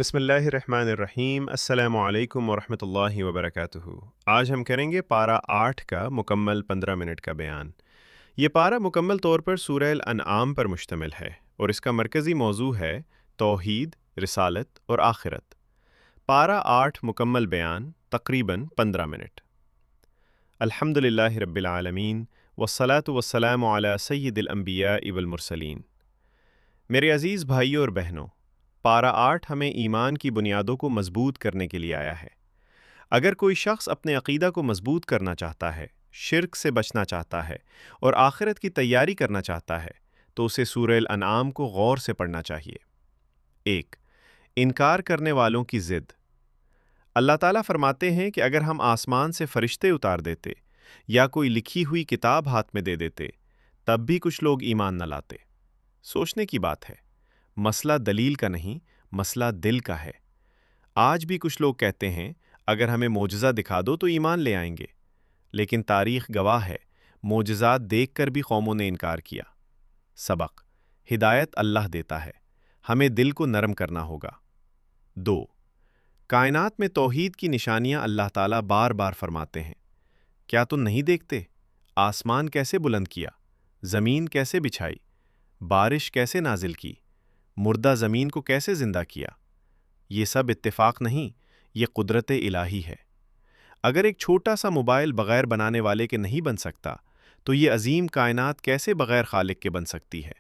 بسم اللہ الرحمن الرحیم۔ السلام علیکم ورحمۃ اللہ وبرکاتہ۔ آج ہم کریں گے پارہ 8 کا مکمل 15 منٹ کا بیان۔ یہ پارہ مکمل طور پر سورہ الانعام پر مشتمل ہے اور اس کا مرکزی موضوع ہے توحید، رسالت اور آخرت۔ پارہ 8 مکمل بیان تقریباً 15 منٹ۔ الحمدللہ رب العالمین والصلاة والسلام علی سید الانبیاء والمرسلین۔ میرے عزیز بھائیوں اور بہنوں، پارہ 8 ہمیں ایمان کی بنیادوں کو مضبوط کرنے کے لیے آیا ہے۔ اگر کوئی شخص اپنے عقیدہ کو مضبوط کرنا چاہتا ہے، شرک سے بچنا چاہتا ہے اور آخرت کی تیاری کرنا چاہتا ہے تو اسے سورہ الانعام کو غور سے پڑھنا چاہیے۔ 1۔ انکار کرنے والوں کی ضد۔ اللہ تعالیٰ فرماتے ہیں کہ اگر ہم آسمان سے فرشتے اتار دیتے یا کوئی لکھی ہوئی کتاب ہاتھ میں دے دیتے تب بھی کچھ لوگ ایمان نہ لاتے۔ سوچنے کی بات ہے، مسئلہ دلیل کا نہیں، مسئلہ دل کا ہے۔ آج بھی کچھ لوگ کہتے ہیں اگر ہمیں معجزہ دکھا دو تو ایمان لے آئیں گے، لیکن تاریخ گواہ ہے معجزات دیکھ کر بھی قوموں نے انکار کیا۔ سبق: ہدایت اللہ دیتا ہے، ہمیں دل کو نرم کرنا ہوگا۔ 2۔ کائنات میں توحید کی نشانیاں اللہ تعالیٰ بار بار فرماتے ہیں۔ کیا تم نہیں دیکھتے؟ آسمان کیسے بلند کیا، زمین کیسے بچھائی، بارش کیسے نازل کی، مردہ زمین کو کیسے زندہ کیا۔ یہ سب اتفاق نہیں، یہ قدرت الہی ہے۔ اگر ایک چھوٹا سا موبائل بغیر بنانے والے کے نہیں بن سکتا تو یہ عظیم کائنات کیسے بغیر خالق کے بن سکتی ہے۔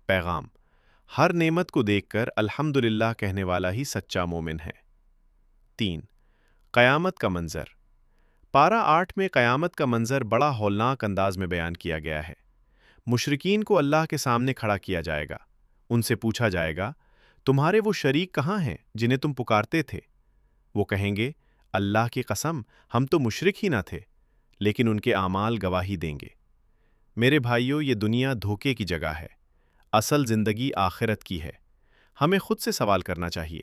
پیغام: ہر نعمت کو دیکھ کر الحمدللہ کہنے والا ہی سچا مومن ہے۔ 3۔ قیامت کا منظر۔ پارہ 8 میں قیامت کا منظر بڑا ہولناک انداز میں بیان کیا گیا ہے۔ مشرکین کو اللہ کے سامنے کھڑا کیا جائے گا، ان سے پوچھا جائے گا تمہارے وہ شریک کہاں ہیں جنہیں تم پکارتے تھے؟ وہ کہیں گے اللہ کی قسم ہم تو مشرک ہی نہ تھے، لیکن ان کے اعمال گواہی دیں گے۔ میرے بھائیوں، یہ دنیا دھوکے کی جگہ ہے، اصل زندگی آخرت کی ہے۔ ہمیں خود سے سوال کرنا چاہیے،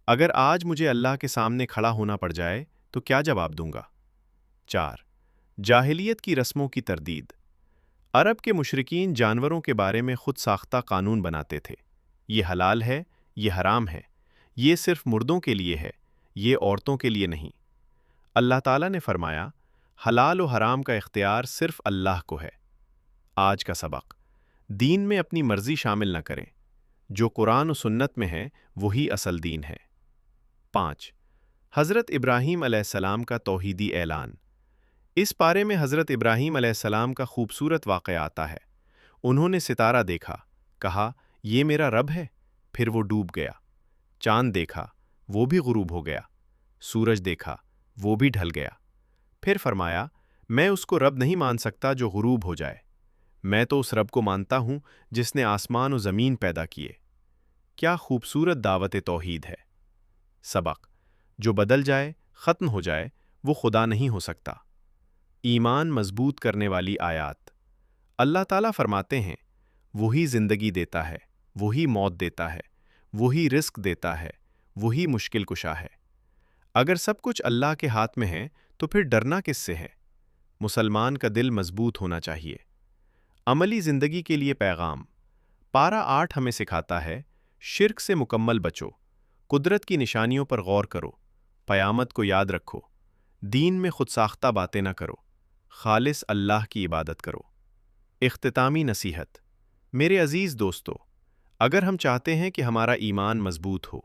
اگر آج مجھے اللہ کے سامنے کھڑا ہونا پڑ جائے تو کیا جواب دوں گا؟ 4۔ جاہلیت کی رسموں کی تردید۔ عرب کے مشرکین جانوروں کے بارے میں خود ساختہ قانون بناتے تھے۔ یہ حلال ہے، یہ حرام ہے، یہ صرف مردوں کے لیے ہے، یہ عورتوں کے لیے نہیں۔ اللہ تعالیٰ نے فرمایا حلال و حرام کا اختیار صرف اللہ کو ہے۔ آج کا سبق: دین میں اپنی مرضی شامل نہ کریں، جو قرآن و سنت میں ہے وہی اصل دین ہے۔ 5۔ حضرت ابراہیم علیہ السلام کا توحیدی اعلان۔ اس پارے میں حضرت ابراہیم علیہ السلام کا خوبصورت واقعہ آتا ہے۔ انہوں نے ستارہ دیکھا، کہا یہ میرا رب ہے، پھر وہ ڈوب گیا۔ چاند دیکھا، وہ بھی غروب ہو گیا۔ سورج دیکھا، وہ بھی ڈھل گیا۔ پھر فرمایا میں اس کو رب نہیں مان سکتا جو غروب ہو جائے، میں تو اس رب کو مانتا ہوں جس نے آسمان و زمین پیدا کیے۔ کیا خوبصورت دعوت توحید ہے۔ سبق: جو بدل جائے، ختم ہو جائے، وہ خدا نہیں ہو سکتا۔ ایمان مضبوط کرنے والی آیات۔ اللہ تعالیٰ فرماتے ہیں وہی زندگی دیتا ہے، وہی موت دیتا ہے، وہی رزق دیتا ہے، وہی مشکل کشا ہے۔ اگر سب کچھ اللہ کے ہاتھ میں ہے تو پھر ڈرنا کس سے ہے؟ مسلمان کا دل مضبوط ہونا چاہیے۔ عملی زندگی کے لیے پیغام۔ پارہ 8 ہمیں سکھاتا ہے شرک سے مکمل بچو، قدرت کی نشانیوں پر غور کرو، قیامت کو یاد رکھو، دین میں خود ساختہ باتیں نہ کرو، خالص اللہ کی عبادت کرو۔ اختتامی نصیحت۔ میرے عزیز دوستو، اگر ہم چاہتے ہیں کہ ہمارا ایمان مضبوط ہو،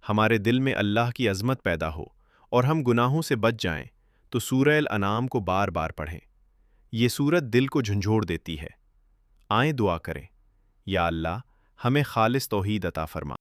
ہمارے دل میں اللہ کی عظمت پیدا ہو اور ہم گناہوں سے بچ جائیں تو سورہ الانعام کو بار بار پڑھیں۔ یہ سورت دل کو جھنجھوڑ دیتی ہے۔ آئیں دعا کریں، یا اللہ ہمیں خالص توحید عطا فرما۔